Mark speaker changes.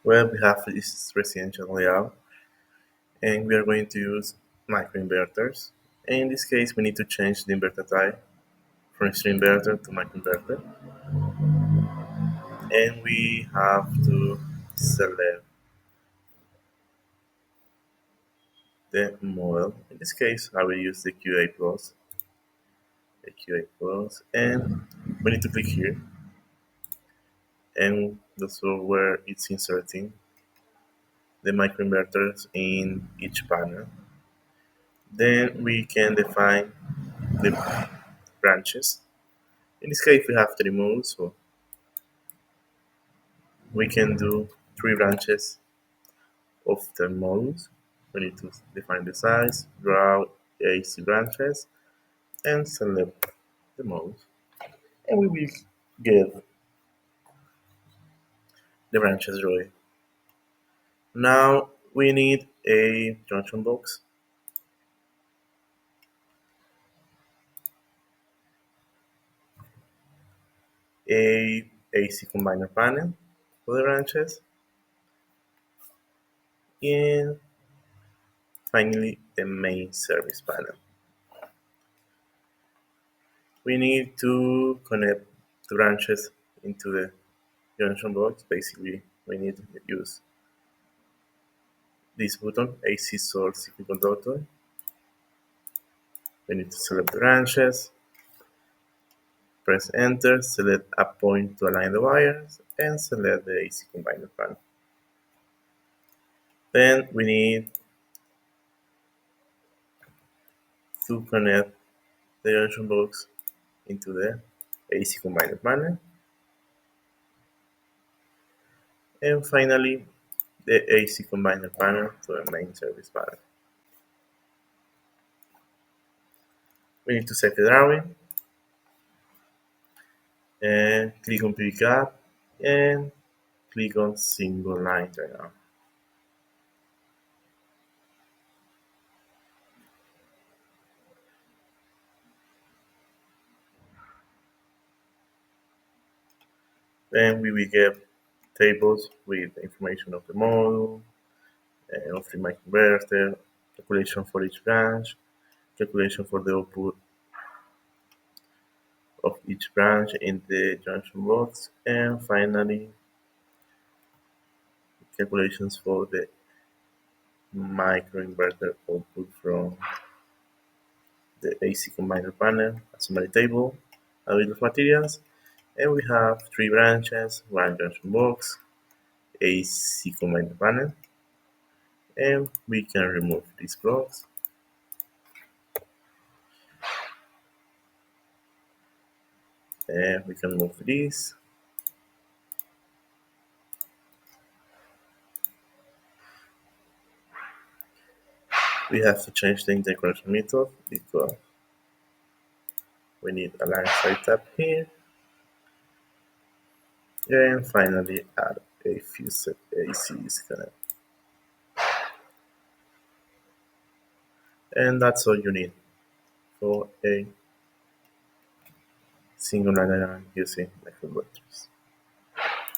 Speaker 1: Well, we have this residential layout and we are going to use microinverters. In this case, we need to change the inverter type from string inverter to microinverter, and we have to select the model. In this case, I will use the QA plus, and we need to click here, and the software it's inserting the microinverters in each panel. Then we can define the branches. In this case, we have three modes, so we can do three branches of the modes. We need to define the size, draw AC branches, and select the modes. And we will get the branches ready. Now we need a junction box, a AC combiner panel for the branches, and finally the main service panel. We need to connect the branches into the junction box. Basically, we need to use this button, AC source equal conductor. We need to select the branches, press enter, select a point to align the wires, and select the AC combiner panel. Then we need to connect the junction box into the AC combiner panel, and finally the AC combiner panel to the main service panel. We need to set the drawing and click on PVCAD and click on single line right now. Then we will get tables with information of the model, of the microinverter, calculation for each branch, calculation for the output of each branch in the junction box, and finally calculations for the microinverter output from the AC combiner panel, a summary table, a bill of materials, and we have three branches, one junction box, AC combiner panel, and we can remove these blocks. And we can move this. We have to change the integration method because we need a line side tab here. And finally add a few AC disconnect. And that's all you need for a single line using microinverters.